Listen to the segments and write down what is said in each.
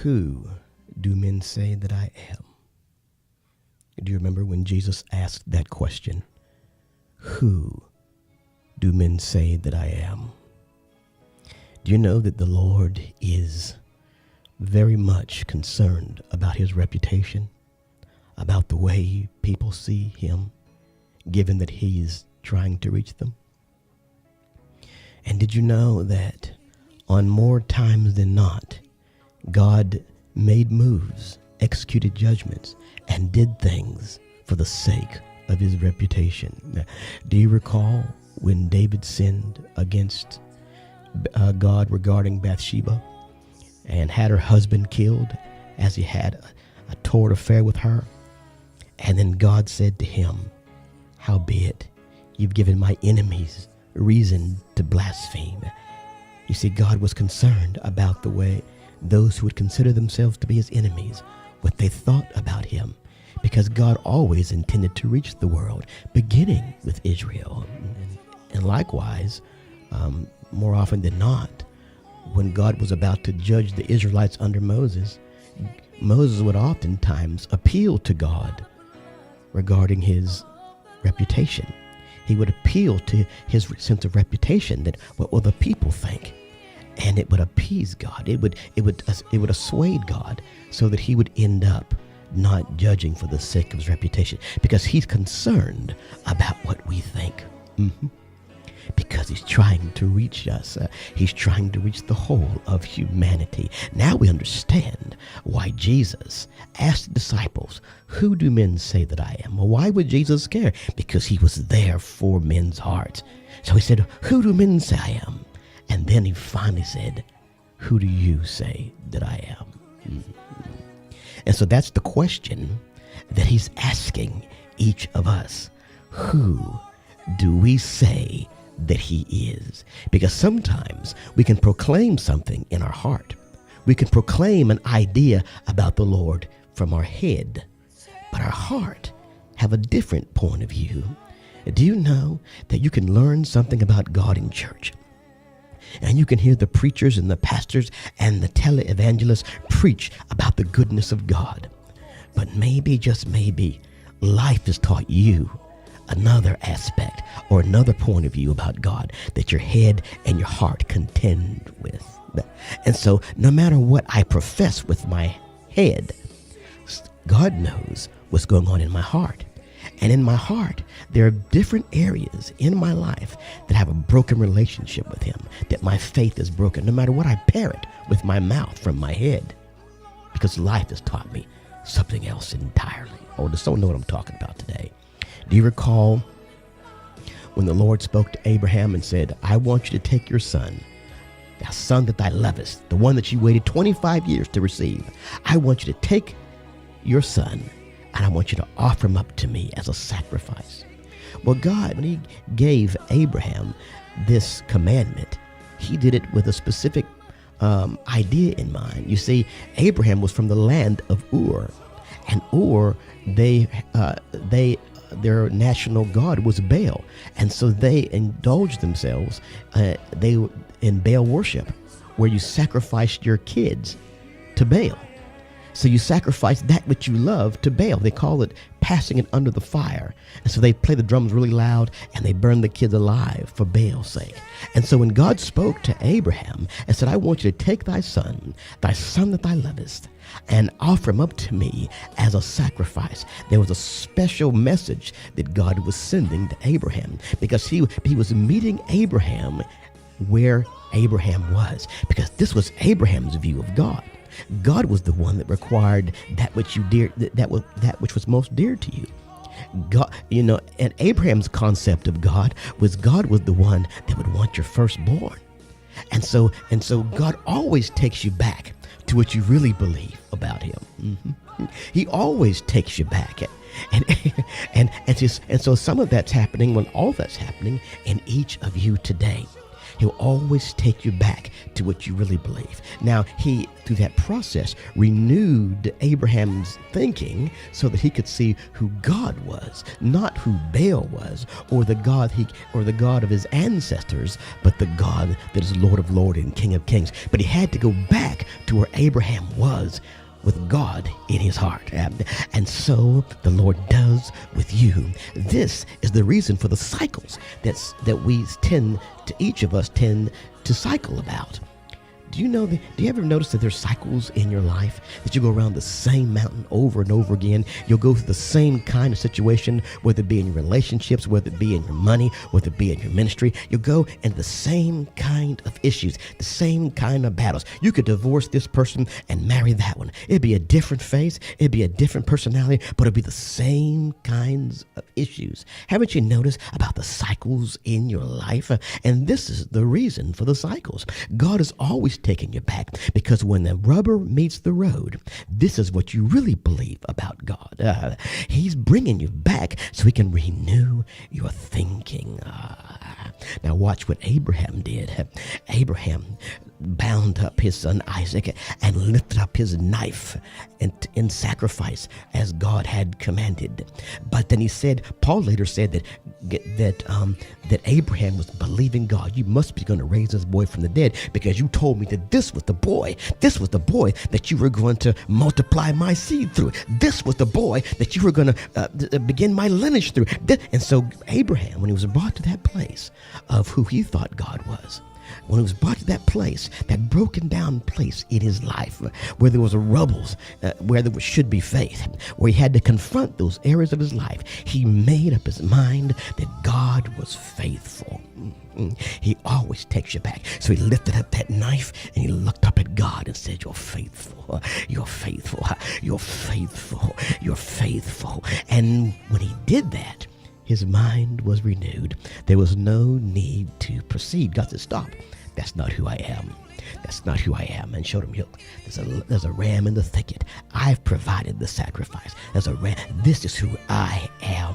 Who do men say that I am? Do you remember when Jesus asked that question? Who do men say that I am? Do you know that the Lord is very much concerned about his reputation, about the way people see him, given that he is trying to reach them? And did you know that on more times than not, God made moves, executed judgments, and did things for the sake of his reputation? Do you recall when David sinned against God regarding Bathsheba and had her husband killed as he had a toward affair with her? And then God said to him, "Howbeit, you've given my enemies reason to blaspheme." You see, God was concerned about the way those who would consider themselves to be his enemies, what they thought about him, because God always intended to reach the world, beginning with Israel. And likewise, more often than not, when God was about to judge the Israelites under Moses, Moses would oftentimes appeal to God regarding his reputation. He would appeal to his sense of reputation, that what will the people think? And it would appease God. It would assuade God, so that he would end up not judging for the sake of his reputation, because he's concerned about what we think. Because he's trying to reach us. He's trying to reach the whole of humanity. Now we understand why Jesus asked the disciples, "Who do men say that I am?" Well, why would Jesus care? Because he was there for men's hearts. So he said, "Who do men say I am?" And then he finally said, "Who do you say that I am?" And so that's the question that he's asking each of us. Who do we say that he is? Because sometimes we can proclaim something in our heart. We can proclaim an idea about the Lord from our head, but our heart have a different point of view. Do you know that you can learn something about God in church? And you can hear the preachers and the pastors and the televangelists preach about the goodness of God. But maybe, just maybe, life has taught you another aspect or another point of view about God that your head and your heart contend with. And so no matter what I profess with my head, God knows what's going on in my heart. And in my heart, there are different areas in my life that have a broken relationship with him, that my faith is broken, no matter what I parrot with my mouth from my head, because life has taught me something else entirely. Oh, does someone know what I'm talking about today? Do you recall when the Lord spoke to Abraham and said, "I want you to take your son, the son that thou lovest, the one that you waited 25 years to receive. I want you to take your son, and I want you to offer him up to me as a sacrifice." Well, God, when he gave Abraham this commandment, he did it with a specific idea in mind. You see, Abraham was from the land of Ur, and Ur, their national god was Baal, and so they indulged themselves in Baal worship, where you sacrificed your kids to Baal. So you sacrifice that which you love to Baal. They call it passing it under the fire. And so they play the drums really loud and they burn the kids alive for Baal's sake. And so when God spoke to Abraham and said, "I want you to take thy son that thou lovest, and offer him up to me as a sacrifice," there was a special message that God was sending to Abraham, because he was meeting Abraham where Abraham was, because this was Abraham's view of God. God was the one that required that which which was most dear to you. God, and Abraham's concept of God was the one that would want your firstborn. And so God always takes you back to what you really believe about him. He always takes you back. And so some of that's happening, when all that's happening in each of you today. He'll always take you back to what you really believe. Now, he, through that process, renewed Abraham's thinking so that he could see who God was, not who Baal was, or the God of his ancestors, but the God that is Lord of Lords and King of Kings. But he had to go back to where Abraham was, with God in his heart. And so the Lord does with you. This is the reason for the cycles that we tend to, each of us tend to cycle about. Do you ever notice that there's cycles in your life, that you go around the same mountain over and over again? You'll go through the same kind of situation, whether it be in your relationships, whether it be in your money, whether it be in your ministry. You'll go into the same kind of issues, the same kind of battles. You could divorce this person and marry that one. It'd be a different face, it'd be a different personality, but it'd be the same kinds of issues. Haven't you noticed about the cycles in your life? And this is the reason for the cycles. God is always taking you back, because when the rubber meets the road, this is what you really believe about God. He's bringing you back so he can renew your thinking. Now watch what Abraham did. Abraham bound up his son Isaac and lifted up his knife in sacrifice as God had commanded. But then he said, Paul later said that Abraham was believing God. You must be going to raise this boy from the dead, because you told me that this was the boy that you were going to multiply my seed through. This was the boy that you were going to begin my lineage through. And so Abraham, when he was brought to that place of who he thought God was, when he was brought to that place, that broken down place in his life, where there was a rubbles, where there should be faith, where he had to confront those areas of his life, he made up his mind that God was faithful. He always takes you back. So he lifted up that knife and he looked up at God and said, you're faithful, you're faithful, you're faithful, you're faithful. And when he did that, his mind was renewed. There was no need to proceed. God said, stop. That's not who I am. That's not who I am. And showed him, look, there's a ram in the thicket. I've provided the sacrifice. There's a ram. This is who I am.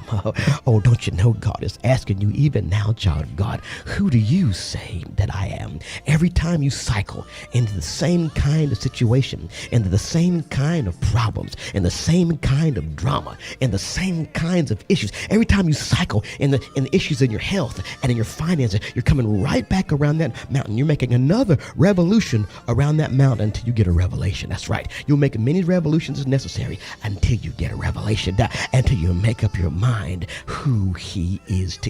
Oh, don't you know God is asking you even now, child of God, who do you say that I am? Every time you cycle into the same kind of situation, into the same kind of problems, in the same kind of drama, in the same kinds of issues, every time you cycle in the issues in your health and in your finances, you're coming right back around that mountain. You're making another revolution around that mountain until you get a revelation. That's right. You'll make many revolutions as necessary until you get a revelation, until you make up your mind who he is to you.